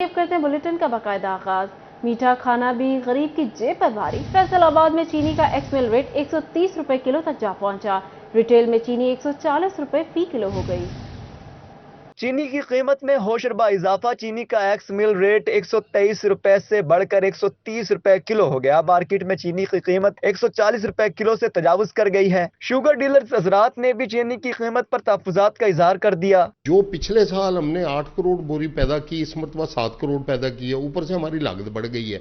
کرتے ہیں بلیٹن کا باقاعدہ آغاز۔ میٹھا کھانا بھی غریب کی جیب پر بھاری۔ فیصل آباد میں چینی کا ایکس مل ریٹ 130 روپے کلو تک جا پہنچا۔ ریٹیل میں چینی 140 روپے فی کلو ہو گئی۔ چینی کی قیمت میں ہوشربا اضافہ۔ چینی کا ایکس مل ریٹ 123 روپے سے بڑھ کر 130 روپے کلو ہو گیا۔ مارکیٹ میں چینی کی قیمت 140 روپے کلو سے تجاوز کر گئی ہے۔ شوگر ڈیلرز حضرات نے بھی چینی کی قیمت پر تحفظات کا اظہار کر دیا۔ جو پچھلے سال ہم نے 8 کروڑ بوری پیدا کی، اس مرتبہ 7 کروڑ پیدا کی ہے۔ اوپر سے ہماری لاگت بڑھ گئی ہے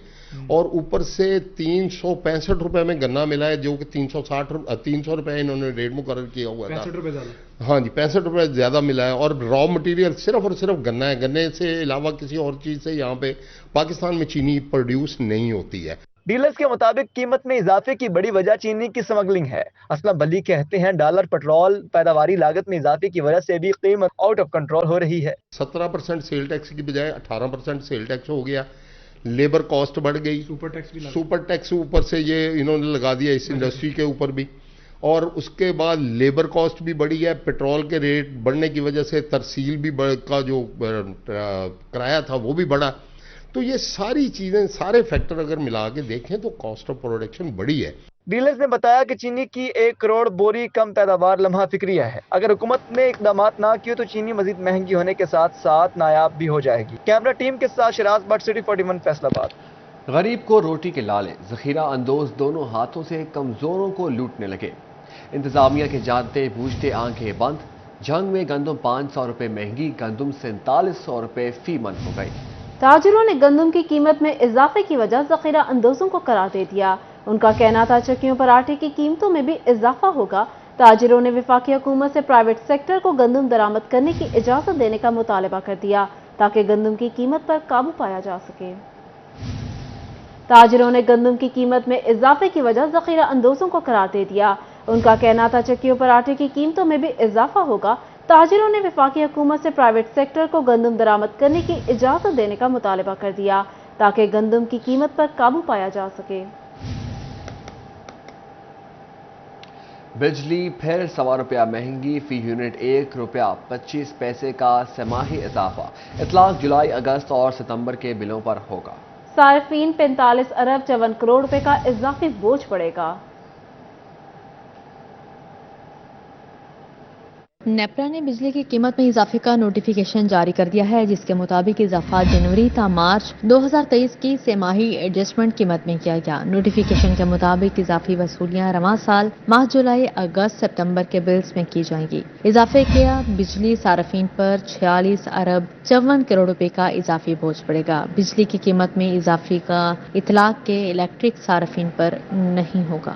اور اوپر سے 365 روپے میں گنا ملا ہے، جو کہ 300 روپے انہوں نے ریٹ مقرر کیا ہوا تھا۔ 65 روپے زیادہ۔ ہاں جی، 65 روپے زیادہ ملا ہے اور را مٹیریل صرف اور صرف گنا ہے۔ گنے سے علاوہ کسی اور چیز سے یہاں پہ پاکستان میں چینی پروڈیوس نہیں ہوتی ہے۔ ڈیلرز کے مطابق قیمت میں اضافے کی بڑی وجہ چینی کی سمگلنگ ہے۔ اسلم بلی کہتے ہیں ڈالر پٹرول پیداواری لاگت میں اضافے کی وجہ سے بھی قیمت آؤٹ آف کنٹرول ہو رہی ہے۔ 17% سیل ٹیکس کی بجائے 18% سیل ٹیکس ہو گیا۔ لیبر کاسٹ بڑھ گئی، سپر ٹیکس اوپر سے یہ انہوں نے لگا دیا اس انڈسٹری کے اوپر بھی، اور اس کے بعد لیبر کاسٹ بھی بڑھی ہے۔ پیٹرول کے ریٹ بڑھنے کی وجہ سے ترسیل بھی کا جو کرایہ تھا وہ بھی بڑھا۔ تو یہ ساری چیزیں، سارے فیکٹر اگر ملا کے دیکھیں تو کاسٹ آف پروڈکشن بڑی ہے۔ ڈیلرز نے بتایا کہ چینی کی 1 کروڑ بوری کم پیداوار لمحہ فکریہ ہے۔ اگر حکومت نے اقدامات نہ کیے تو چینی مزید مہنگی ہونے کے ساتھ ساتھ نایاب بھی ہو جائے گی۔ کیمرہ ٹیم کے ساتھ شراز بٹ، سٹی 41 فیصل آباد۔ غریب کو روٹی کے لالے، ذخیرہ اندوز دونوں ہاتھوں سے کمزوروں کو لوٹنے لگے۔ انتظامیہ کے جانتے بوجھتے آنکھیں بند۔ جنگ میں گندم 500 روپے مہنگی، گندم 4700 روپے فی من ہو گئی۔ تاجروں نے گندم کی قیمت میں اضافے کی وجہ ذخیرہ اندوزوں کو قرار دے دیا۔ ان کا کہنا تھا چکیوں پر آٹے کی قیمتوں میں بھی اضافہ ہوگا۔ تاجروں نے وفاقی حکومت سے پرائیویٹ سیکٹر کو گندم درآمد کرنے کی اجازت دینے کا مطالبہ کر دیا تاکہ گندم کی قیمت پر قابو پایا جا سکے۔ تاجروں نے گندم کی قیمت میں اضافے کی وجہ ذخیرہ اندوزوں کو قرار دے دیا۔ ان کا کہنا تھا چکیوں پر آٹے کی قیمتوں میں بھی اضافہ ہوگا۔ تاجروں نے وفاقی حکومت سے پرائیویٹ سیکٹر کو گندم درآمد کرنے کی اجازت دینے کا مطالبہ کر دیا تاکہ گندم کی قیمت پر قابو پایا جا سکے۔ بجلی پھر 1.25 روپیہ مہنگی، فی یونٹ 1 روپیہ 25 پیسے کا سماہی اضافہ۔ اطلاق جولائی، اگست اور ستمبر کے بلوں پر ہوگا۔ صارفین 45 ارب 54 کروڑ روپے کا اضافی بوجھ پڑے گا۔ نیپرا نے بجلی کی قیمت میں اضافے کا نوٹیفیکیشن جاری کر دیا ہے، جس کے مطابق اضافہ جنوری تا مارچ 2023 کی سہ ماہی ایڈجسٹمنٹ قیمت میں کیا گیا۔ نوٹیفیکیشن کے مطابق اضافی وصولیاں رواں سال ماہ جولائی، اگست، سپتمبر کے بلز میں کی جائیں گی۔ اضافے کیا بجلی صارفین پر 46 ارب 54 کروڑ روپے کا اضافی بوجھ پڑے گا۔ بجلی کی قیمت میں اضافے کا اطلاق کے الیکٹرک صارفین پر نہیں ہوگا۔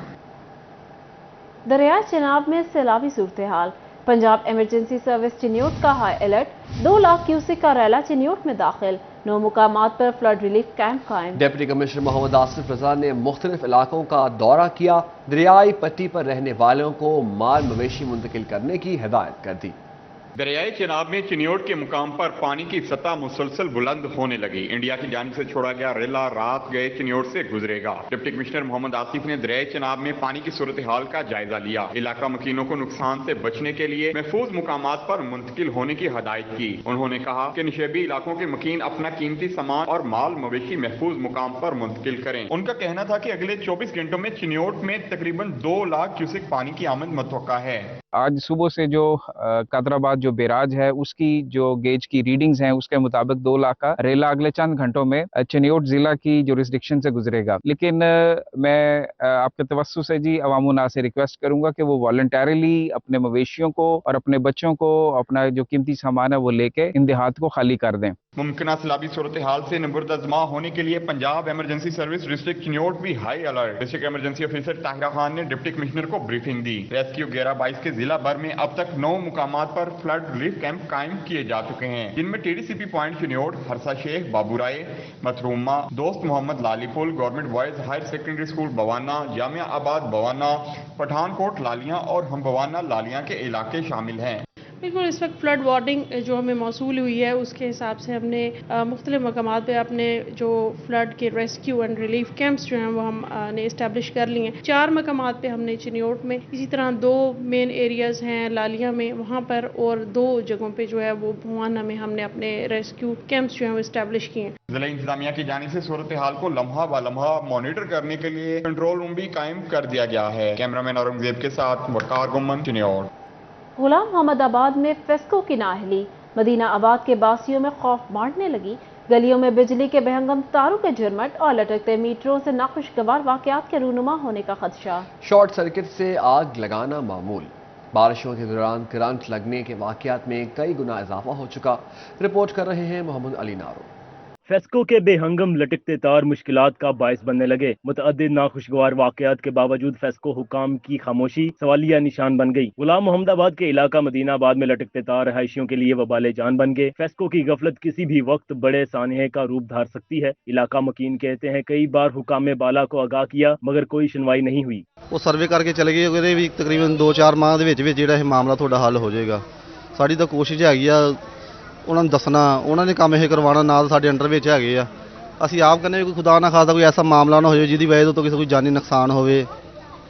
دریائے چناب میں سیلابی صورتحال۔ پنجاب ایمرجنسی سروس چنیوٹ کا ہائی الرٹ۔ 2 لاکھ کیوسک کا ریلا چنیوٹ میں داخل۔ 9 مقامات پر فلڈ ریلیف کیمپ قائم۔ ڈپٹی کمشنر محمد آصف رضا نے مختلف علاقوں کا دورہ کیا۔ دریائی پٹی پر رہنے والوں کو مال مویشی منتقل کرنے کی ہدایت کر دی۔ دریائے چناب میں چنیوٹ کے مقام پر پانی کی سطح مسلسل بلند ہونے لگی۔ انڈیا کی جانب سے چھوڑا گیا ریلا رات گئے چنیوٹ سے گزرے گا۔ ڈپٹی کمشنر محمد آصف نے دریائے چناب میں پانی کی صورتحال کا جائزہ لیا۔ علاقہ مکینوں کو نقصان سے بچنے کے لیے محفوظ مقامات پر منتقل ہونے کی ہدایت کی۔ انہوں نے کہا کہ نشیبی علاقوں کے مکین اپنا قیمتی سامان اور مال مویشی محفوظ مقام پر منتقل کریں۔ ان کا کہنا تھا کہ اگلے 24 گھنٹوں میں چنیوٹ میں تقریباً 2 لاکھ کیوسک پانی کی آمد متوقع ہے۔ آج صبح سے جو قادرآباد جو بیراج ہے اس کی جو گیج کی ریڈنگز ہیں اس کے مطابق 2 لاکھ کا ریلا اگلے چند گھنٹوں میں چنیوٹ ضلع کی جورسڈکشن سے گزرے گا۔ لیکن میں آپ کے توسط سے جی عوام الناس سے ریکویسٹ کروں گا کہ وہ والنٹیرلی اپنے مویشیوں کو اور اپنے بچوں کو اپنا جو قیمتی سامان ہے وہ لے کے ان دیہات کو خالی کر دیں۔ ممکنہ سیلابی صورتحال سے نبردازماں ہونے کے لیے Punjab emergency service district Chiniot بھی high alert. District emergency officer Tahira Khan نے ڈپٹی کمشنر کو بریفنگ دی۔ ریسکیو 11-22 کے ضلع بھر میں اب تک 9 مقامات پر فلڈ ریلیف کیمپ قائم کیے جا چکے ہیں، جن میں T D C P point Chiniot, Harsa Sheikh, Babu Rai, مترومہ، دوست محمد لالی پل، government boys higher secondary school Bawana, Jamia Abad Bawana, Pathan کوٹ لالیاں اور ہم بوانا لالیاں کے علاقے شامل ہیں۔ بالکल इस वक्त फ्लड वार्निंग जो हमें मौसूल हुई है उसके हिसाब से हमने मुख्तलिफ मकामात पे अपने जो फ्लड के रेस्क्यू एंड रिलीफ कैंप्स जो हैं वो हमने इस्टेब्लिश कर लिए हैं। 4 मकामात पे हमने चिनियोट में, इसी तरह 2 मेन एरियाज़ हैं लालिया में वहाँ पर, और 2 जगहों पे जो है वो भुवाना में हमने अपने रेस्क्यू कैंप्स जो हैं वो इस्टेब्लिश किए हैं। जिला इंतजामिया की जानिब से सूरत हाल को लम्हा ब लम्हा मॉनिटर करने के लिए कंट्रोल रूम भी कायम कर दिया गया है। कैमरामैन औरंगजेब के साथ वकार गुम्मन, चिनियोट। गुलाम मोहम्मद आबाद में फेस्को की नाअहली मदीना आबाद के बासियों में खौफ बांटने लगी। गलियों में बिजली के बेहंगम तारों के झुरमट और लटकते मीटरों से नाखुशगवार वाकयात के रूनुमा होने का खदशा। शॉर्ट सर्किट से आग लगाना मामूल। बारिशों के दौरान करंट लगने के वाकयात में कई गुना इजाफा हो चुका। रिपोर्ट कर रहे हैं मोहम्मद अली नारो। फेस्को के बेहंगम लटकते तार मुश्किलात का बायस बनने लगे। मुतअद्दिद नाखुशगवार वाकयात के बावजूद फेस्को हुकाम की खामोशी सवालिया निशान बन गई। गुलाम मोहम्मदाबाद के इलाका मदीना आबाद में लटकते तार रहायशियों के लिए वबाले जान बन गए। फेस्को की गफलत किसी भी वक्त बड़े सानहे का रूप धार सकती है। इलाका मकीन कहते हैं कई बार हुकाम बाला को आगाह किया मगर कोई सुनवाई नहीं हुई। वो सर्वे करके चले गए, ਉਹਦੇ ਵੀ ਤਕਰੀਬਨ 2-4 ਮਾਹ ਦੇ ਵਿੱਚ ਜਿਹੜਾ ਇਹ ਮਾਮਲਾ ਤੁਹਾਡਾ ਹੱਲ ਹੋ ਜਾਏਗਾ। ਸਾਡੀ ਤਾਂ ਕੋਸ਼ਿਸ਼ ਹੈਗੀ ਆ ਉਹਨਾਂ ਨੂੰ ਦੱਸਣਾ, ਉਹਨਾਂ ਨੇ ਕੰਮ ਇਹ ਕਰਵਾਉਣਾ, ਨਾਲ ਸਾਡੇ ਅੰਡਰ ਵਿੱਚ ਹੈਗੇ ਆ। ਅਸੀਂ ਆਪ ਕਹਿੰਦੇ ਕੋਈ ਖੁਦਾ ਨਾ ਖਾਸਾ ਕੋਈ ਐਸਾ ਮਾਮਲਾ ਨਾ ਹੋ ਜਾਵੇ ਜਿਹਦੀ ਵਜ੍ਹਾ ਤੋਂ ਕਿਸੇ ਕੋਈ ਜਾਨੀ ਨੁਕਸਾਨ ਹੋਵੇ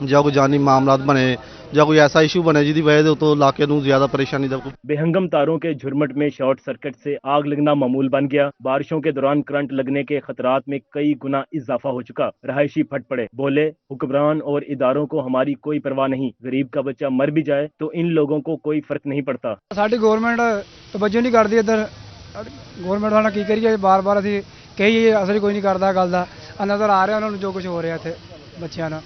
ਜਾਂ ਕੋਈ ਜਾਨੀ ਮਾਮਲਾਤ ਬਣੇ ਜਾਂ कोई ऐसा इशू बने जिसकी वजह तो इलाके को ज्यादा परेशानी दा। बेहंगम तारों के झुरमट में शॉर्ट सर्किट से आग लगना मामूल बन गया। बारिशों के दौरान करंट लगने के खतरात में कई गुना इजाफा हो चुका। रहायशी फट पड़े, बोले हुक्मरान और इदारों को हमारी कोई परवाह नहीं, गरीब का बच्चा मर भी जाए तो इन लोगों को कोई फर्क नहीं पड़ता। साडी गवर्नमेंट तवज्जो नहीं करती, इधर गवर्नमेंट वाला की करिए, बार बार असीं कही असर कोई नहीं करता गल दा। नजर आ रहा उन्होंने जो कुछ हो रहा इत्थे बच्चों ना,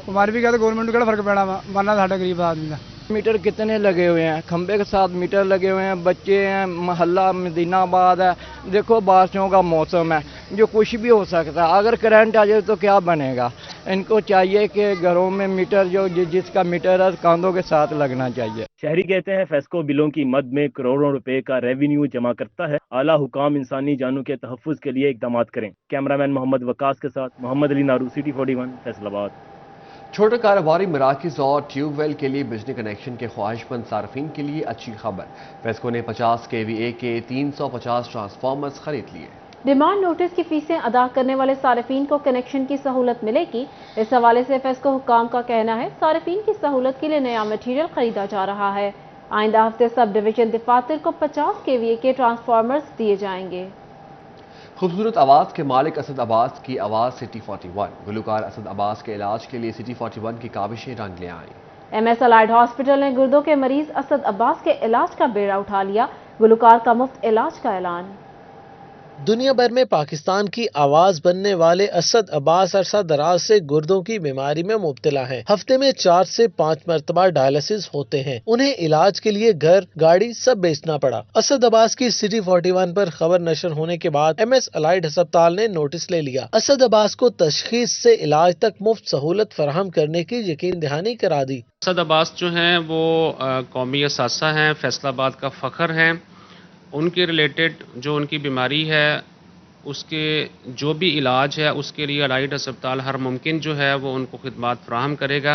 हमारे भी कहते गवर्नमेंट को फर्क पैना वा, मरना साडा गरीब आदमी का। मीटर कितने लगे हुए हैं, खंबे के साथ मीटर लगे हुए हैं, बच्चे हैं, महल्ला मदीनाबाद है। देखो बारिशों का मौसम है, जो कुछ भी हो सकता है। अगर करंट आ जाए तो क्या बनेगा। इनको चाहिए कि घरों में मीटर जो जिसका मीटर है कांधों के साथ लगना चाहिए। शहरी कहते हैं फेस्को बिलों की मद में करोड़ों रुपए का रेवेन्यू जमा करता है। आला हुकाम इंसानी जानों के तहफ़्फ़ुज़ के लिए इक़दाम करें। कैमरामैन मोहम्मद वकास के साथ मोहम्मद अली नारू, सिटी 41, फैसलाबाद। छोटे कारोबारी मराकज़ और ट्यूबवेल के लिए बिजली कनेक्शन के ख्वाहिशमंद सार्फिन के लिए अच्छी खबर। फेस्को ने 50 kVA के 350 ट्रांसफार्मर्स खरीद लिए। डिमांड नोटिस की फीसें अदा करने वाले सार्फिन को कनेक्शन की सहूलत मिलेगी। इस हवाले से फेस्को हुकाम का कहना है सार्फिन की सहूलत के लिए नया मटीरियल खरीदा जा रहा है। आइंदा हफ्ते सब डिवीजन दफातर को 50 kVA के ट्रांसफार्मर्स दिए जाएंगे। खूबसूरत आवाज़ के मालिक असद अब्बास की आवाज़ सिटी 41। गुलकार असद अब्बास के इलाज के लिए सिटी 41 की काविशें रंग ले आईं। MS अलाइड हॉस्पिटल ने गुर्दों के मरीज असद अब्बास के इलाज का बेड़ा उठा लिया। गुलकार का मुफ्त इलाज का ऐलान। दुनिया भर में पाकिस्तान की आवाज बनने वाले असद अब्बास अरसा दराज से गुर्दों की बीमारी में मुब्तला हैं। हफ्ते में 4 से 5 मरतबा डायलिसिस होते हैं। उन्हें इलाज के लिए घर, गाड़ी सब बेचना पड़ा। असद अब्बास की सिटी 41 पर खबर नशर होने के बाद MS अलाइड अस्पताल ने नोटिस ले लिया। असद अब्बास को तशखीस से इलाज तक मुफ्त सहूलत फराहम करने की यकीन दहानी करा दी। असद अब्बास जो हैं वो कौमी असासा हैं, फैसलाबाद का फ़ख्र हैं। उनके रिलेटेड जो उनकी बीमारी है उसके जो भी इलाज है उसके लिए अलाइड अस्पताल हर मुमकिन जो है वो उनको खिदमात फराहम करेगा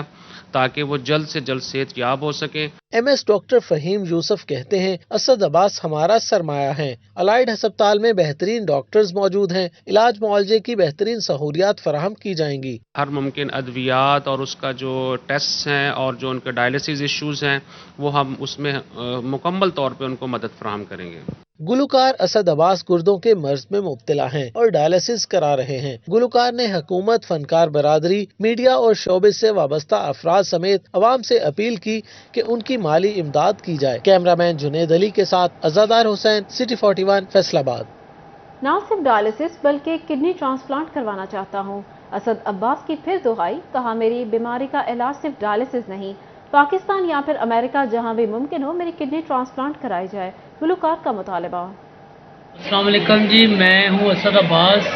ताकि वो जल्द से जल्द सेहत याब हो सके। MS डॉक्टर फहीम यूसुफ कहते हैं असद अब्बास हमारा सरमाया है। अलाइड अस्पताल में बेहतरीन डॉक्टर्स मौजूद हैं। इलाज मुआलजे की बेहतरीन सहूलियात फराहम की जाएंगी। हर मुमकिन अद्वियात और उसका जो टेस्ट हैं और जो उनके डायलिसिस इश्यूज हैं वो हम उसमें मुकम्मल तौर पे उनको मदद फराहम करेंगे। गुलकार असद अब्बास गुर्दों के मर्ज में मुब्तला हैं और डायलिसिस करा रहे हैं। गुलकार ने हुकूमत, फनकार बरादरी, मीडिया और शोबे से वाबस्ता अफराद समेत अवाम से अपील की कि उनकी माली इमदाद की जाए। कैमरामैन जुनेद अली के साथ अज़ादार हुसैन, सिटी 41, फैसलाबाद। न सिर्फ डायलिसिस बल्कि किडनी ट्रांसप्लांट करवाना चाहता हूँ। असद अब्बास की फिर दुहाई, कहा मेरी बीमारी का इलाज सिर्फ डायलिसिस नहीं, पाकिस्तान या फिर अमेरिका जहां भी मुमकिन हो मेरी किडनी ट्रांसप्लांट कराई जाए। गुलकार का मुतालबा। अस्सलाम वालेकुम जी, मैं हूं असद अब्बास।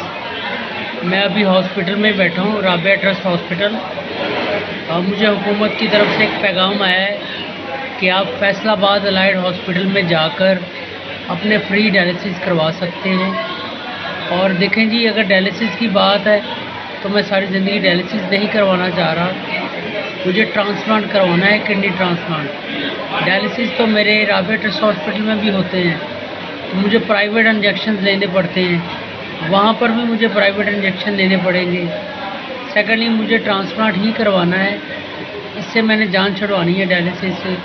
मैं अभी हॉस्पिटल में बैठा हूं, राबिया ट्रस्ट हॉस्पिटल। और मुझे हुकूमत की तरफ से एक पैगाम आया है कि आप फैसलाबाद अलाइड हॉस्पिटल में जाकर अपने फ्री डायलिसिस करवा सकते हैं। और देखें जी, अगर डायलिसिस की बात है तो मैं सारी ज़िंदगी डायलिसिस नहीं करवाना चाह रहा। मुझे ट्रांसप्लांट करवाना है, किडनी ट्रांसप्लांट। डायलिसिस तो मेरे राबे ट्रस्ट हॉस्पिटल में भी होते हैं, तो मुझे प्राइवेट इंजेक्शन लेने पड़ते हैं, वहाँ पर भी मुझे प्राइवेट इंजेक्शन लेने पड़ेंगे। सेकेंडली मुझे ट्रांसप्लांट ही करवाना है, इससे मैंने जान छुड़वानी है डायलिसिस से।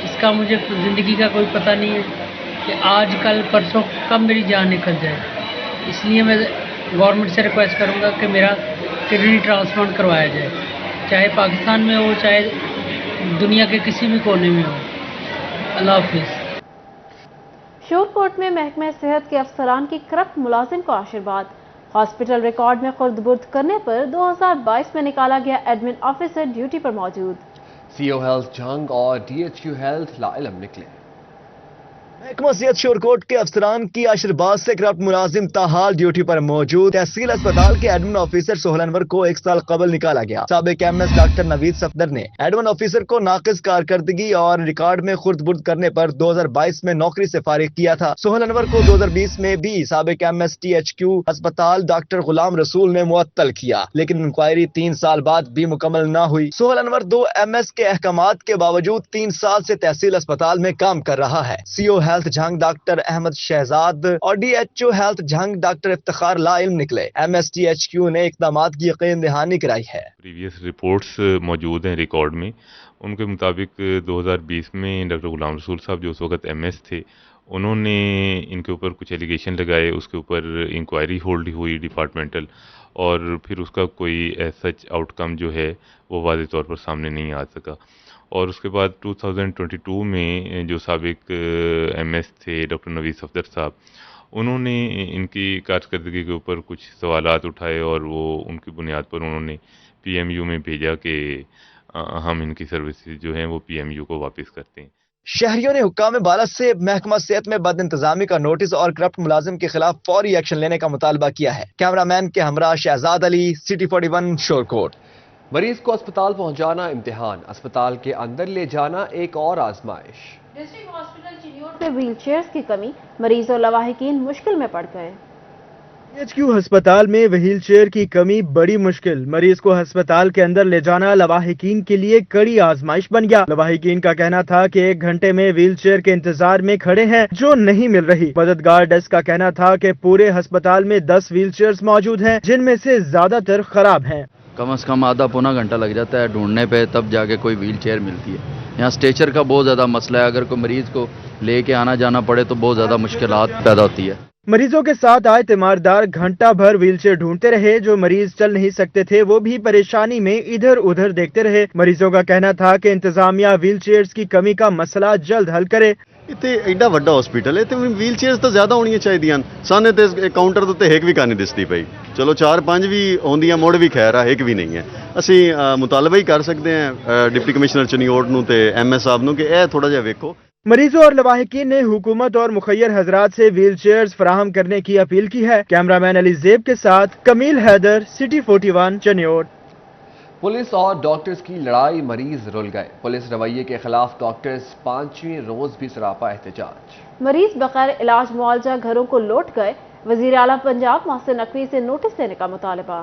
इसका मुझे ज़िंदगी का कोई पता नहीं है कि आज कल परसों कब मेरी जान निकल जाए, इसलिए मैं गवर्नमेंट से रिक्वेस्ट करूँगा कि मेरा किडनी ट्रांसप्लांट करवाया जाए, चाहे पाकिस्तान में हो चाहे दुनिया के किसी भी कोने में हो। अल्लाह हाफिज़। शोरकोट में महकमा सेहत के अफसरान की करप्ट मुलाजिम को आशीर्वाद। हॉस्पिटल रिकॉर्ड में खुर्द-बुर्द करने पर 2022 में निकाला गया एडमिन ऑफिसर ड्यूटी पर मौजूद। सीओ हेल्थ जंग और डीएचक्यू हेल्थ लाइलम निकले। महकमा सेहत शोरकोट के अफसरान की आशीर्वाद से करप्ट मुलाजिम ताहाल ड्यूटी पर मौजूद। तहसील अस्पताल के एडमिन ऑफिसर सोहेल अनवर को 1 साल कबल निकाला गया। साबिक एमएस डॉक्टर नवीद सफदर ने एडमिन ऑफिसर को नाकिस कारकर्दगी और रिकॉर्ड में खुर्द-बुर्द करने पर 2022 में नौकरी से फारिग किया था। सोहेल अनवर को 2020 में भी साबिक एमएस टीएचक्यू अस्पताल डॉक्टर गुलाम रसूल ने मुअत्तल किया, लेकिन इंक्वायरी 3 साल बाद भी मुकम्मल न हुई। सोहेल अनवर 2 एमएस के अहकामात के बावजूद 3 साल से तहसील अस्पताल में काम कर रहा है। CO health Jhang doctor Ahmad Shahzad और DHO health Jhang doctor Iftikhar ला इल्म निकले। एमएसटीएचक्यू ने इक़दामात की यकीन दहानी कराई है। प्रीवियस रिपोर्ट्स मौजूद हैं रिकॉर्ड में, उनके मुताबिक 2020 में डॉक्टर गुलाम रसूल साहब जो उस वक्त एमएस थे, उन्होंने इनके ऊपर कुछ एलिगेशन लगाए, उसके ऊपर इंक्वायरी होल्ड हुई डिपार्टमेंटल, और फिर उसका कोई सच आउटकम जो है वो वाज़ेह तौर पर सामने नहीं आ सका। और उसके बाद 2022 में जो साबिक एमएस थे डॉक्टर नवीद सफदर साहब, उन्होंने इनकी कारकर्दगी के ऊपर कुछ सवालात उठाए और वो उनकी बुनियाद पर उन्होंने पीएमयू में भेजा कि हम इनकी सर्विसेज जो हैं वो पीएमयू को वापस करते हैं। शहरियों ने हुक्काम बाला से महकमा सेहत में बदइंतजामी का नोटिस और करप्ट मुलाजिम के खिलाफ फौरी एक्शन लेने का मुतालबा किया है। कैमरामैन के हमरा शहजाद अली, सिटी 41 शोरकोट। मरीज को अस्पताल पहुंचाना इम्तिहान, अस्पताल के अंदर ले जाना एक और आजमाइश। डिस्ट्रिक्ट हॉस्पिटल चिन्योट में व्हील चेयर्स की कमी, मरीज और लवाहिकीन मुश्किल में पड़ गए। डीएचक्यू अस्पताल में व्हील चेयर की कमी बड़ी मुश्किल, मरीज को अस्पताल के अंदर ले जाना लवाहिकीन के लिए कड़ी आजमाइश बन गया। लवाहिकीन का कहना था कि 1 घंटे में व्हील चेयर के इंतजार में खड़े हैं जो नहीं मिल रही। मददगार डेस्क का कहना था कि पूरे अस्पताल में 10 व्हील चेयर्स मौजूद हैं, जिनमें से ज्यादातर खराब हैं। कम से कम आधा पौना घंटा लग जाता है ढूंढने पे, तब जाके कोई व्हील चेयर मिलती है। यहाँ स्ट्रेचर का बहुत ज़्यादा मसला है, अगर कोई मरीज़ को लेके आना जाना पड़े तो बहुत ज़्यादा मुश्किलात पैदा होती है। मरीजों के साथ आए तीमारदार घंटा भर व्हीलचेयर ढूंढते रहे, जो मरीज चल नहीं सकते थे वो भी परेशानी में इधर उधर देखते रहे। मरीजों का कहना था कि इंतजामिया व्हीलचेयर्स की कमी का मसला जल्द हल करे। इतने एडा वड्डा हॉस्पिटल है तो व्हील चेयर्स तो ज्यादा होनी चाहिए। सामने तो काउंटर तो एक भी नहीं दिसती पई, चलो 4-5 भी होंदियां, मुड़ भी खैर है, एक भी नहीं है। असी मुतालबा ही कर सकते हैं डिप्टी कमिश्नर चनियोट नूं ते एमएस साहब नूं कि यह थोड़ा जिहा वेखो। मरीजों और लवाहिकीन ने हुकूमत और मुखैर हजरात से व्हील चेयर्स फराहम करने की अपील की है। कैमरामैन अली जेब के साथ कमील हैदर, सिटी 41 चनियोट। पुलिस और डॉक्टर्स की लड़ाई, मरीज रुल गए। पुलिस रवैये के खिलाफ डॉक्टर्स 5वें रोज भी सरापा एहतजाज। मरीज बगैर इलाज मुआवजा घरों को लौट गए। वजीर आला पंजाब मोहसिन नकवी से नोटिस देने का मुतालबा।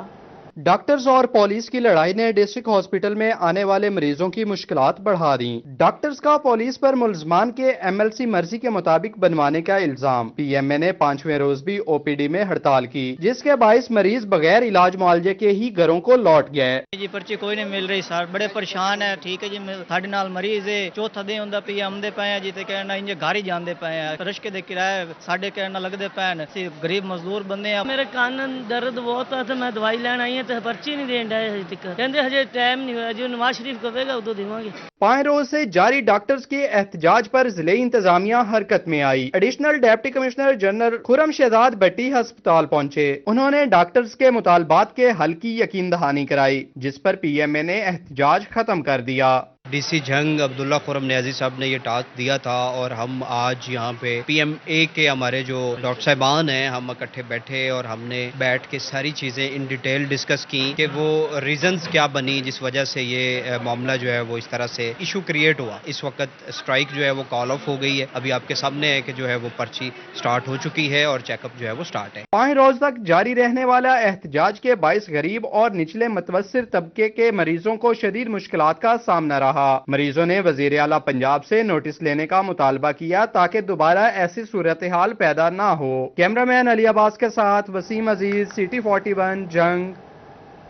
डॉक्टर्स और पुलिस की लड़ाई ने डिस्ट्रिक्ट हॉस्पिटल में आने वाले मरीजों की मुश्किलात बढ़ा दी। डॉक्टर्स का पुलिस पर मुलजमान के एमएलसी मर्जी के मुताबिक बनवाने का इल्जाम। पीएमए ने 5वें रोज भी ओपीडी में हड़ताल की, जिसके बायस मरीज बगैर इलाज मुआवजे के ही घरों को लौट गए। जी पर्ची कोई नहीं मिल रही सर, बड़े परेशान है। ठीक है जी, साढ़े नाल मरीज है, चौथा दिन होंदा पे आमदे पे हैं जी, ते कहना इंजे घर ही जांदे पे हैं। रश्के दे किराए साढ़े कहना लगदे पे हैं, सी गरीब मजदूर बंदे हैं। मेरे कान दर्द बहुत है तो मैं दवाई लेना आई तो पर्ची नहीं देन डाए हजे तक, कहंदे हजे टाइम नहीं हुआ, जो नवाज शरीफ कहेगा उदो देवांगे। 5 रोज से जारी डॉक्टर्स के एहतजाज पर जिले इंतजामिया हरकत में आई। Additional deputy commissioner general Khurram Shahzad Bhatti अस्पताल पहुंचे। उन्होंने डॉक्टर्स के मुतालबात के हल की यकीन दहानी कराई, जिस पर पीएमए ने एहतजाज खत्म कर दिया। ڈی سی جھنگ عبداللہ خرم نیازی صاحب نے یہ ٹاسک دیا تھا اور ہم آج یہاں پہ پی ایم اے کے ہمارے جو ڈاکٹر صاحبان ہیں ہم اکٹھے بیٹھے اور ہم نے بیٹھ کے ساری چیزیں ان ڈیٹیل ڈسکس کی کہ وہ ریزنز کیا بنی جس وجہ سے یہ معاملہ جو ہے وہ اس طرح سے ایشو کریٹ ہوا. اس وقت اسٹرائک جو ہے وہ کال آف ہو گئی ہے. ابھی آپ کے سامنے ہے کہ جو ہے وہ پرچی سٹارٹ ہو چکی ہے اور چیک اپ جو ہے وہ سٹارٹ ہے. 5 روز تک جاری رہنے والا احتجاج کے باعث غریب اور نچلے متوسط طبقے کے مریضوں کو شدید مشکلات کا سامنا رہا. مریضوں نے وزیر اعلیٰ پنجاب سے نوٹس لینے کا مطالبہ کیا تاکہ دوبارہ ایسی صورتحال پیدا نہ ہو. کیمرہ مین علی عباس کے ساتھ وسیم عزیز، سٹی 41 جنگ.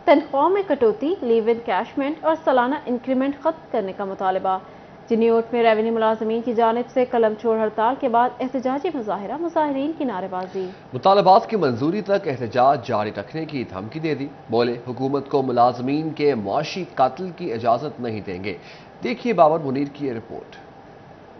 تنخواہوں میں کٹوتی، لیو ان کیشمنٹ اور سالانہ انکریمنٹ ختم کرنے کا مطالبہ. چنیوٹ میں ریونیو ملازمین کی جانب سے قلم چھوڑ ہڑتال کے بعد احتجاجی مظاہرہ، مظاہرین کی نعرے بازی. مطالبات کی منظوری تک احتجاج جاری رکھنے کی دھمکی دے دی. بولے حکومت کو ملازمین کے معاشی قتل کی اجازت نہیں دیں گے. دیکھیے بابر منیر کی یہ رپورٹ.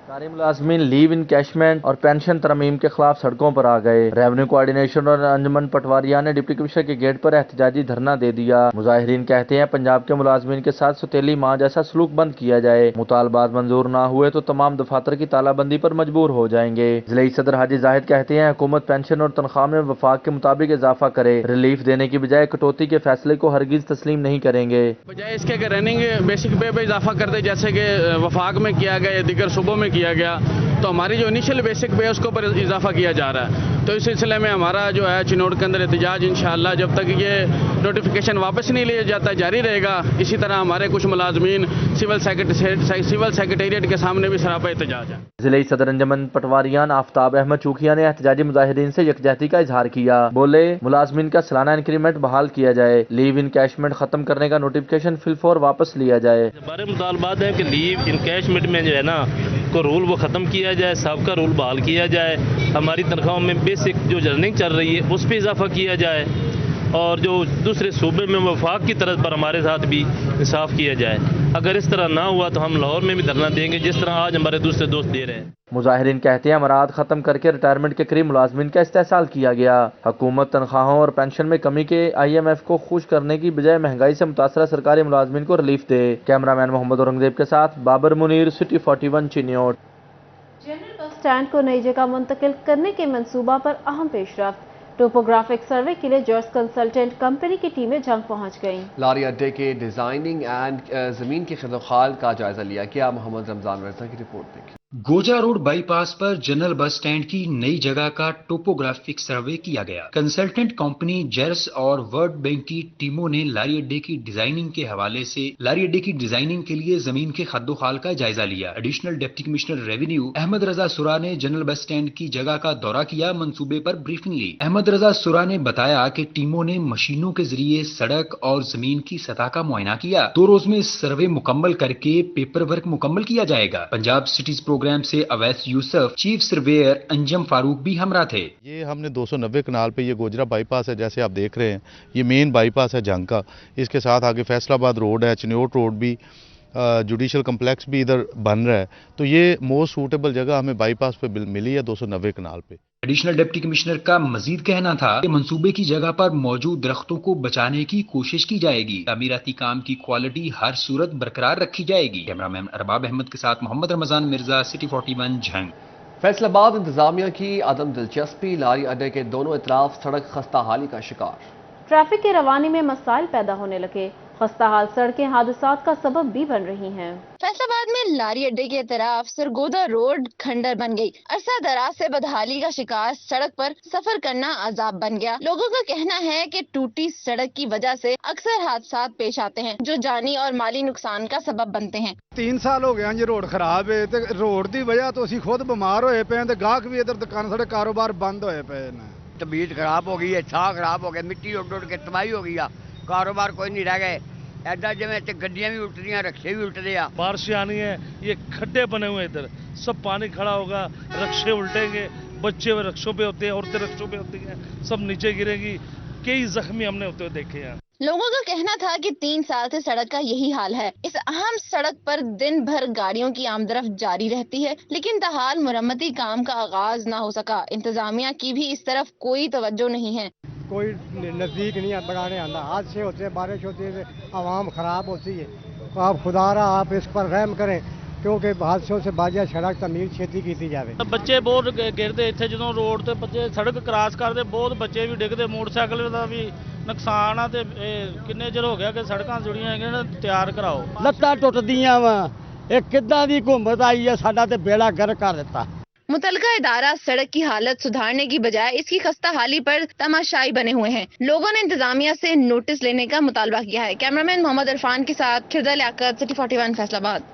سارے ملازمین لیو ان کیشمنٹ اور پینشن ترمیم کے خلاف سڑکوں پر آ گئے. ریونیو کوارڈینیشن اور انجمن پٹواریہ نے ڈپٹی کمشنر کے گیٹ پر احتجاجی دھرنا دے دیا. مظاہرین کہتے ہیں پنجاب کے ملازمین کے ساتھ ستیلی ماہ جیسا سلوک بند کیا جائے. مطالبات منظور نہ ہوئے تو تمام دفاتر کی تالہ بندی پر مجبور ہو جائیں گے. ضلعی صدر حاجی زاہد کہتے ہیں حکومت پینشن اور تنخواہ میں وفاق کے مطابق اضافہ کرے. ریلیف دینے کی بجائے کٹوتی کے فیصلے کو ہرگز تسلیم نہیں کریں گے. بجائے اس کے کہ رننگ بیسک پے پہ اضافہ کر دے جیسے کہ وفاق میں کیا گیا یا دیگر صوبوں میں کیا گیا، تو ہماری جو انیشل بیسک پے ہے اس کے اوپر اضافہ کیا جا رہا ہے. تو اس سلسلے میں ہمارا جو ہے چنوٹ کے اندر احتجاج انشاءاللہ جب تک یہ نوٹیفیکیشن واپس نہیں لیا جاتا جاری رہے گا. اسی طرح ہمارے کچھ ملازمین سول سیکریٹریٹ کے سامنے بھی سراپا احتجاج ہے. ضلعی صدر انجمن پٹواریان آفتاب احمد چوکھیا نے احتجاجی مظاہرین سے یکجہتی کا اظہار کیا. بولے ملازمین کا سالانہ انکریمنٹ بحال کیا جائے، لیو ان کیشمنٹ ختم کرنے کا نوٹیفیکیشن فی الفور واپس لیا جائے. ہمارے مطالبات ہیں کہ لیو ان کیشمنٹ میں جو ہے نا کو رول وہ ختم کیا جائے، سابقہ رول بحال کیا جائے. ہماری تنخواہوں میں بیسک جو رننگ چل رہی ہے اس پہ اضافہ کیا جائے اور جو دوسرے صوبے میں وفاق کی طرز پر ہمارے ساتھ بھی انصاف کیا جائے. اگر اس طرح نہ ہوا تو ہم لاہور میں بھی دھرنا دیں گے جس طرح آج ہمارے دوسرے دوست دے رہے ہیں. مظاہرین کہتے ہیں امراض ختم کر کے ریٹائرمنٹ کے قریب ملازمین کا استحصال کیا گیا. حکومت تنخواہوں اور پینشن میں کمی کے IMF کو خوش کرنے کی بجائے مہنگائی سے متاثرہ سرکاری ملازمین کو ریلیف دے. کیمرہ مین محمد اورنگزیب کے ساتھ Babar Munir, city 41 Chiniot. General bus stand کو نئی جگہ منتقل کرنے کے منصوبہ پر اہم پیش رفت. ٹوپوگرافک سروے کے لیے جرس کنسلٹنٹ کمپنی کی ٹیمیں جنگ پہنچ گئیں. لاری اڈے کے ڈیزائننگ اینڈ زمین کی خرد و خال کا جائزہ لیا گیا. محمد رمضان مرزا کی رپورٹ دیکھیں. گوجا روڈ بائی پاس پر جنرل بس سٹینڈ کی نئی جگہ کا ٹوپوگرافک سروے کیا گیا. کنسلٹنٹ کمپنی جرس اور ورلڈ بینک کی ٹیموں نے لاری اڈے کی ڈیزائننگ کے حوالے سے لاری اڈے کی ڈیزائننگ کے لیے زمین کے خد و خال کا جائزہ لیا. Additional deputy commissioner revenue Ahmad Raza سورا نے جنرل بس سٹینڈ کی جگہ کا دورہ کیا، منصوبے پر بریفنگ لی. احمد رضا سورا نے بتایا کہ ٹیموں نے مشینوں کے ذریعے سڑک اور زمین کی سطح کا معائنہ کیا. 2 روز میں سروے مکمل کر کے پیپر ورک مکمل کیا جائے گا. پنجاب سٹیز پروگرام سے اویس یوسف، چیف سرویئر انجم فاروق بھی ہمراہ تھے. یہ ہم نے 290 کنال پہ یہ گوجرا بائی پاس ہے، جیسے آپ دیکھ رہے ہیں یہ مین بائی پاس ہے جنگ کا. اس کے ساتھ آگے فیصل آباد روڈ ہے، چنیوٹ روڈ بھی، جوڈیشل کمپلیکس بھی ادھر بن رہا ہے. تو یہ موسٹ سوٹیبل جگہ ہمیں بائی پاس پہ ملی ہے 290 کنال پہ. ایڈیشنل ڈپٹی کمشنر کا مزید کہنا تھا کہ منصوبے کی جگہ پر موجود درختوں کو بچانے کی کوشش کی جائے گی. تعمیراتی کام کی کوالٹی ہر صورت برقرار رکھی جائے گی. کیمرہ مین ارباب احمد کے ساتھ محمد رمضان مرزا، سٹی 41 جھنگ. فیصل آباد انتظامیہ کی عدم دلچسپی، لاری اڈے کے دونوں اطراف سڑک خستہ حالی کا شکار. ٹریفک کی روانی میں مسائل پیدا ہونے لگے. خستہ حال سڑکیں حادثات کا سبب بھی بن رہی ہیں. فیصل آباد میں لاری اڈے کے طرف سرگودا روڈ کھنڈر بن گئی. عرصہ دراز سے بدحالی کا شکار سڑک پر سفر کرنا عذاب بن گیا. لوگوں کا کہنا ہے کہ ٹوٹی سڑک کی وجہ سے اکثر حادثات پیش آتے ہیں جو جانی اور مالی نقصان کا سبب بنتے ہیں. 3 سال ہو گئے ہیں جی روڈ خراب ہے تے روڈ دی وجہ تو اسی خود بیمار ہوئے پے تے گاہک بھی ادھر دکان ساڈے کاروبار بند ہوئے پے نے. طبیعت خراب ہو گئی ہے، چھا خراب ہو گیا، مٹی اڈ اڈ کے تباہی ہو گئی، کاروبار کوئی نہیں رہ گئے. ایڈا جی گڈیاں بھی الٹ رہی، رکشے بھی الٹ رہے ہیں. بارشیں آنی ہے، یہ کھڈے بنے ہوئے ادھر سب پانی کھڑا ہوگا، رکشے الٹیں گے، بچے ہوئے رکشوں پہ ہوتے ہیں، عورتیں رکشوں پہ ہوتی ہیں، سب نیچے گرے گی. کئی زخمی ہم نے ہوتے ہوئے دیکھے ہیں. لوگوں کا کہنا تھا کہ 3 سال سے سڑک کا یہی حال ہے. اس اہم سڑک پر دن بھر گاڑیوں کی آمدرفت جاری رہتی ہے لیکن تاحال مرمتی کام کا آغاز نہ ہو سکا. انتظامیہ کی بھی اس طرف کوئی توجہ نہیں ہے. کوئی نزدیک نہیں بگانے آتا. حادثے ہوتے ہیں، بارش ہوتی ہے، عوام خراب ہوتی ہے آپ خدا را آپ اس پر رحم کریں کیونکہ حادثوں سے باجیا سڑک تعمیر چھیتی کی جائے. ਬੱਚੇ ਬਹੁਤ ਗਿਰਦੇ ਇੱਥੇ ਜਦੋਂ ਰੋਡ ਤੇ ਬੱਚੇ ਸੜਕ ਕ੍ਰਾਸ ਕਰਦੇ ਬਹੁਤ ਬੱਚੇ ਵੀ ਡਿੱਗਦੇ ਮੋਟਰਸਾਈਕਲ ਦਾ ਵੀ ਨੁਕਸਾਨ ਆ ਤੇ ਕਿੰਨੇ ਚਿਰ ਹੋ ਗਿਆ ਕਿ ਸੜਕਾਂ ਜੁੜੀਆਂ ਹੈਗੀਆਂ ਨੇ ਤਿਆਰ ਕਰਾਓ. ਲੱਤਾਂ ਟੁੱਟਦੀਆਂ ਵਾ ਇਹ ਕਿੱਦਾਂ ਦੀ ਘੁੰਮਤ ਆਈ ਹੈ ਸਾਡਾ ਤੇ ਬੇੜਾ ਗਰਕ ਕਰ ਦਿੱਤਾ. मुतलका इदारा सड़क की हालत सुधारने की बजाय इसकी खस्ता हाली पर तमाशाई बने हुए हैं. लोगों ने इंतजामिया से नोटिस लेने का मुतालबा किया है. कैमरामैन मोहम्मद इरफान के साथ खिरदा लियाकत, सिटी 41 फैसलाबाद.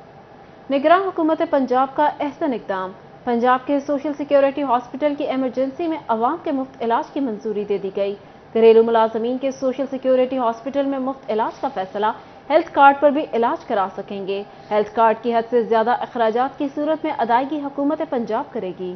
निगरान हुकूमत पंजाब का अहसन इक़दाम. पंजाब के सोशल सिक्योरिटी हॉस्पिटल की एमरजेंसी में अवाम के मुफ्त इलाज की मंजूरी दे दी गई. घरेलू मुलाजमीन के सोशल सिक्योरिटी हॉस्पिटल में मुफ्त इलाज का फैसला हेल्थ कार्ड पर भी इलाज करा सकेंगे. हेल्थ कार्ड की हद से ज्यादा अखराजात की सूरत में अदायगी हुकूमत पंजाब करेगी.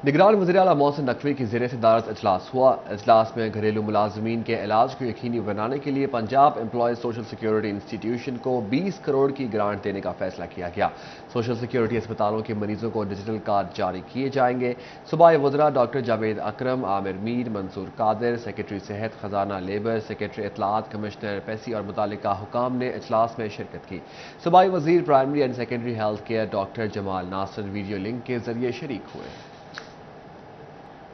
निगरान वज़ीर-ए-आला मोहसिन नकवी की ज़ेर सदारत इजलास हुआ. इजलास में घरेलू मुलाजमीन के इलाज को यकीनी बनाने के लिए Punjab employees social security institution को 20 करोड़ की ग्रांट देने का फैसला किया गया. सोशल सिक्योरिटी अस्पतालों के मरीजों को डिजिटल कार्ड जारी किए जाएंगे. सूबाई वज़रा डॉक्टर जावेद अकरम, आमिर मीर, मंसूर कादिर, सेक्रेटरी सेहत, खजाना लेबर, सेक्रेटरी इतलात, कमिश्नर पैसी और मुतालिका हुकाम ने इजलास में शिरकत की. सूबाई वज़ीर primary and secondary health care doctor Jamal Nasir video link के जरिए शरीक हुए.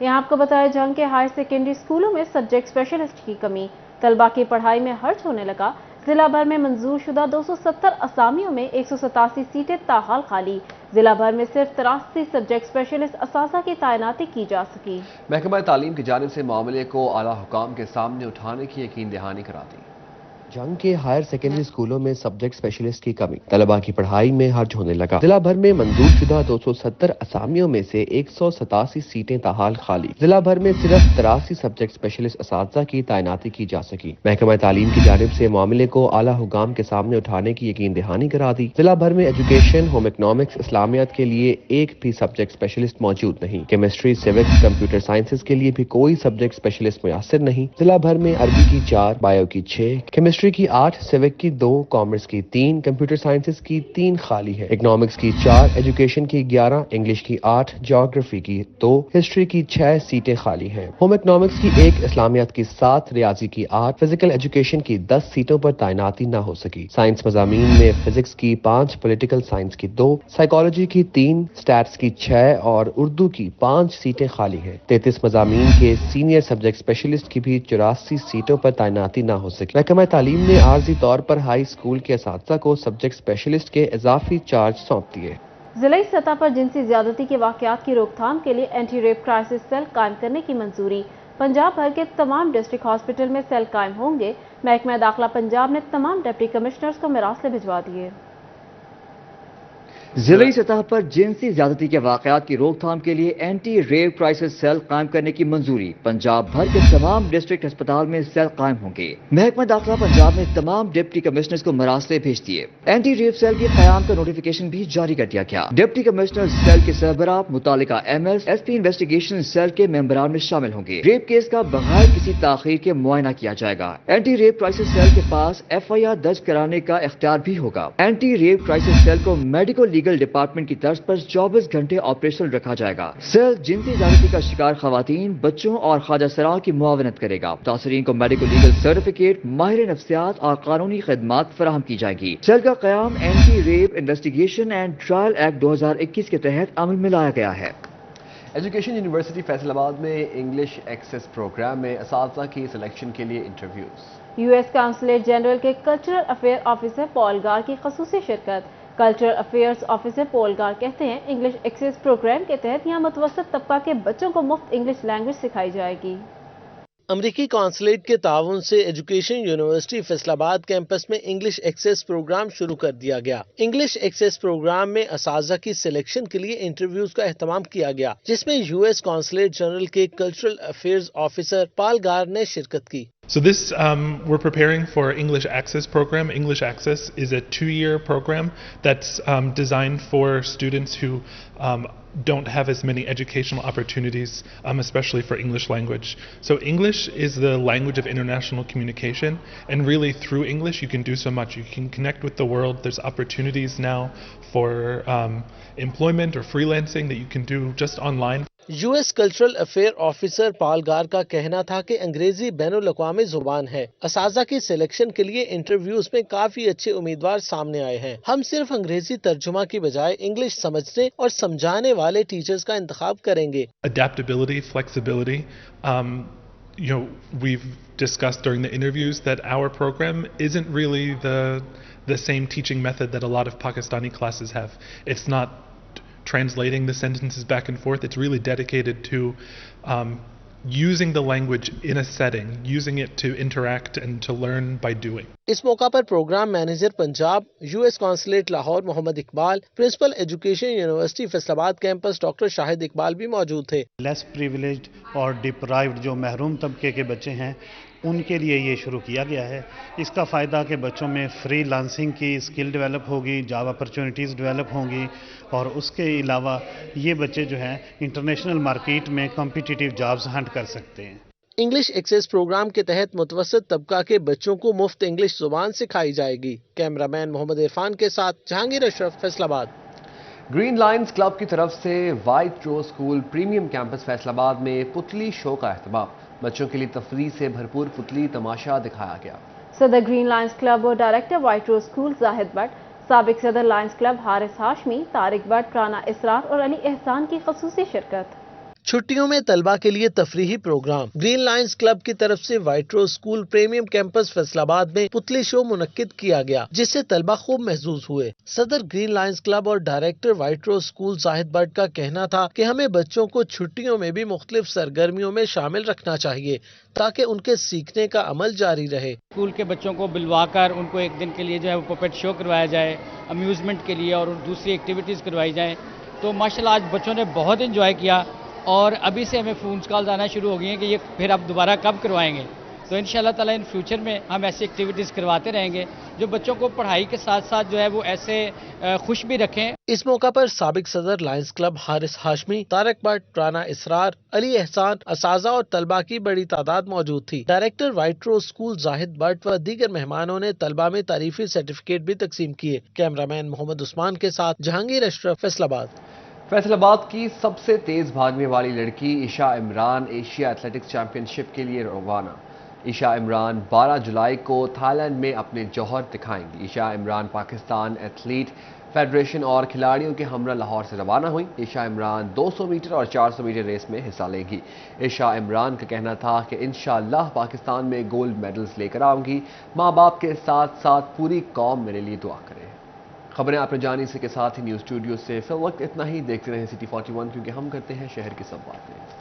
यहाँ आपको बताया जंग के हायर सेकेंडरी स्कूलों में सब्जेक्ट स्पेशलिस्ट की कमी. तलबा की पढ़ाई में हर्ज होने लगा. जिला भर में मंजूर शुदा 270 असामियों में 187 सीटें ताहाल खाली. जिला भर में सिर्फ 83 सब्जेक्ट स्पेशलिस्ट असासा की तैनाती की जा सकी. महकमा तालीम की जानिब से मामले को आला हुकाम के सामने उठाने की यकीन दहानी करा दी. जंग के हायर सेकेंडरी स्कूलों में सब्जेक्ट स्पेशलिस्ट की कमी. तलबा की पढ़ाई में हर्ज होने लगा. जिला भर में मंजूर शुदा 270 असामियों में से 187 सीटें ताहाल खाली. जिला भर में सिर्फ 83 सब्जेक्ट स्पेशलिस्ट असातिज़ा की तैनाती की जा सकी. महकमा तालीम की जानिब से मामले को आला हुकाम के सामने उठाने की यकीन दहानी करा दी. जिला भर में एजुकेशन, होम इकनॉमिक्स, इस्लामियात के लिए एक भी सब्जेक्ट स्पेशलिस्ट मौजूद नहीं. केमिस्ट्री, सिविक्स, कंप्यूटर साइंसेज के लिए भी कोई सब्जेक्ट स्पेशलिस्ट मुयस्सर नहीं. जिला भर में अरबी की 4, बायो की 6, केमिस्ट्री की 8, सिविक की 2, कॉमर्स की 3, कंप्यूटर साइंसेज की 3 खाली है. इकोनॉमिक्स की 4, एजुकेशन की 11, इंग्लिश की 8, ज्योग्राफी की 2, हिस्ट्री की 6 सीटें खाली हैं. होम इकोनॉमिक्स की 1, इस्लामियात की 7, रियाजी की 8, फिजिकल एजुकेशन की 10 सीटों पर तैनाती न हो सकी. साइंस मज़ामीन में फिजिक्स की 5, पॉलिटिकल साइंस की 2, साइकोलॉजी की 3, स्टैट्स की 6 और उर्दू की 5 सीटें खाली हैं. 33 मज़ामीन के सीनियर सब्जेक्ट स्पेशलिस्ट की भी 84 सीटों पर तैनाती न हो सकी. महकमा तालीम ने आर्जी तौर पर हाई स्कूल के असातिज़ा को सब्जेक्ट स्पेशलिस्ट के इजाफी चार्ज सौंप दिए. जिला सतह पर जिनसी ज्यादती के वाकयात की रोकथाम के लिए एंटी रेप क्राइसिस सेल कायम करने की मंजूरी. पंजाब भर के तमाम डिस्ट्रिक्ट हॉस्पिटल में सेल कायम होंगे. महकमा दाखिला पंजाब ने तमाम डिप्टी कमिश्नर्स को मरासले भिजवा दिए. जिले सतह पर जिनसी ज्यादती के वाकयात की रोकथाम के लिए एंटी रेप क्राइसिस सेल कायम करने की मंजूरी. पंजाब भर के तमाम डिस्ट्रिक्ट अस्पताल में सेल कायम होंगे. महकमा दाखिला पंजाब ने तमाम डिप्टी कमिश्नर्स को मरासले भेज दिए. एंटी रेप सेल के कयाम का नोटिफिकेशन भी जारी कर दिया गया. डिप्टी कमिश्नर सेल के सरबराह मुतालिका MS, SP इन्वेस्टिगेशन सेल के मेंबरान में शामिल होंगे. रेप केस का बगैर किसी ताखीर के मुआयना किया जाएगा. एंटी रेप क्राइसिस सेल के पास FIR दर्ज कराने का इख्तियार भी होगा. एंटी रेप क्राइसिस सेल को मेडिकल लीगल डिपार्टमेंट की तर्ज पर 24 घंटे ऑपरेशनल रखा जाएगा. सेल जिनसी ज्यादती का शिकार खवातीन, बच्चों और ख्वाजा सराओं की मुआवनत करेगा. तासरीन को मेडिकल लीगल सर्टिफिकेट, माहिर नफ्सियात और कानूनी खदमात फराहम की जाएगी. सेल का कयाम anti rape investigation and trial act 2021 के तहत अमल में लाया गया है. एजुकेशन यूनिवर्सिटी फैसलाबाद में इंग्लिश एक्सेस प्रोग्राम में असातिज़ा की सिलेक्शन के लिए इंटरव्यूज. US काउंसलेट जनरल के कल्चरल अफेयर ऑफिसर पॉल गार की खसूसी शिरकत. कल्चरल अफेयर्स ऑफिसर पॉल गार कहते हैं इंग्लिश एक्सेस प्रोग्राम के तहत यहाँ मुतवस्सित तबका के बच्चों को मुफ्त इंग्लिश लैंग्वेज सिखाई जाएगी. अमरीकी कौंसलेट के ताउन से एजुकेशन यूनिवर्सिटी फैसलाबाद कैंपस में इंग्लिश एक्सेस प्रोग्राम शुरू कर दिया गया. इंग्लिश एक्सेस प्रोग्राम में असातिज़ा की सिलेक्शन के लिए इंटरव्यूज का एहतमाम किया गया, जिसमें US कौंसलेट जनरल के कल्चरल अफेयर्स ऑफिसर पॉल गार ने शिरकत की. So this, we're preparing for English Access program. English Access is a 2-year program that's designed for students who don't have as many educational opportunities, especially for English language. So English is the language of international communication, and really through English you can do so much. You can connect with the world. There's opportunities now for employment or freelancing that you can do just online. US cultural affair officer Paul گار کا کہنا تھا کہ انگریزی بین الاقوامی زبان ہے۔ اساتذہ کی سلیکشن کے لیے انٹرویوز میں کافی اچھے امیدوار سامنے آئے ہیں۔ ہم صرف انگریزی ترجمہ کی بجائے انگلش سمجھنے اور سمجھانے والے ٹیچرز کا انتخاب کریں گے۔ Adaptability, flexibility. We've discussed during the interviews that our program isn't really the same teaching method that a lot of Pakistani classes have. It's not translating the sentences back and forth. It's really dedicated to using the language in a setting, using it to interact and to learn by doing. اس موقع پر programme manager Punjab US consulate Lahore Muhammad Iqbal, principal education university Faisalabad campus doctor شاہد اقبال بھی موجود تھے۔ لیس privileged اور deprived جو محروم طبقے کے بچے ہیں ان کے لیے یہ شروع کیا گیا ہے۔ اس کا فائدہ کہ بچوں میں فری لانسنگ کی اسکل ڈیولپ ہوگی، جاب اپرچونٹیز ڈیولپ ہوں گی، اور اس کے علاوہ یہ بچے جو ہیں انٹرنیشنل مارکیٹ میں کمپیٹیٹیو جابز ہنٹ کر سکتے ہیں۔ انگلش ایکسیس پروگرام کے تحت متوسط طبقہ کے بچوں کو مفت انگلش زبان سکھائی جائے گی۔ کیمرہ مین محمد عرفان کے ساتھ جہانگیر اشرف، فیصل آباد۔ گرین لائنز کلب کی طرف سے وائٹ روز school premium campus Faisalabad میں پتلی شو کا اہتمام۔ بچوں کے لیے تفریح سے بھرپور پتلی تماشا دکھایا گیا۔ صدر گرین لائنز کلب اور ڈائریکٹر وائٹ روز اسکول زاہد بٹ، سابق صدر لائنز کلب حارث ہاشمی، طارق بٹ، رانا اسرار اور علی احسان کی خصوصی شرکت۔ چھٹیوں میں طلبہ کے لیے تفریحی پروگرام۔ گرین لائنز کلب کی طرف سے وائٹ روز school premium campus Faisalabad میں پتلی شو منعقد کیا گیا، جس سے طلبہ خوب محظوظ ہوئے۔ صدر گرین لائنز کلب اور director White rows school Zahid but کا کہنا تھا کہ ہمیں بچوں کو چھٹیوں میں بھی مختلف سرگرمیوں میں شامل رکھنا چاہیے تاکہ ان کے سیکھنے کا عمل جاری رہے۔ اسکول کے بچوں کو بلوا کر ان کو ایک دن کے لیے جو ہے وہ پپیٹ شو کروایا جائے، امیوزمنٹ کے لیے، اور دوسری ایکٹیویٹیز کروائی جائیں، تو ماشاءاللہ آج بچوں نے بہت انجوائے کیا، اور ابھی سے ہمیں فونز کالز آنا شروع ہو گئی ہیں کہ یہ پھر اب دوبارہ کب کروائیں گے۔ تو انشاءاللہ تعالیٰ ان فیوچر میں ہم ایسی ایکٹیویٹیز کرواتے رہیں گے جو بچوں کو پڑھائی کے ساتھ ساتھ جو ہے وہ ایسے خوش بھی رکھیں۔ اس موقع پر سابق صدر لائنز کلب حارث ہاشمی، طارق بٹ، رانا اسرار، علی احسان، اساتذہ اور طلبہ کی بڑی تعداد موجود تھی۔ ڈائریکٹر وائٹ روز اسکول زاہد بٹ و دیگر مہمانوں نے طلبہ میں تعریفی سرٹیفکیٹ بھی تقسیم کیے۔ کیمرہ مین محمد عثمان کے ساتھ جہانگیر اشرف، فیصل آباد۔ فیصل آباد کی سب سے تیز بھاگنے والی لڑکی عشاء عمران ایشیا ایتھلیٹکس چیمپئن شپ کے لیے روانہ۔ عشاء عمران 12 جولائی کو تھائی لینڈ میں اپنے جوہر دکھائیں گی۔ عشاء عمران پاکستان ایتھلیٹ فیڈریشن اور کھلاڑیوں کے ہمراہ لاہور سے روانہ ہوئی۔ عشاء عمران 200 میٹر اور 400 میٹر ریس میں حصہ لیں گی۔ عشاء عمران کا کہنا تھا کہ انشاءاللہ پاکستان میں گولڈ میڈلز لے کر آؤں گی۔ ماں باپ کے ساتھ ساتھ پوری قوم میرے لیے دعا کرے۔ خبریں آپ نے جانی اسی کے ساتھ ہی نیوز اسٹوڈیو سے فی الوقت اتنا ہی۔ دیکھتے رہیں City 41 کیونکہ ہم کرتے ہیں شہر کی سب باتیں۔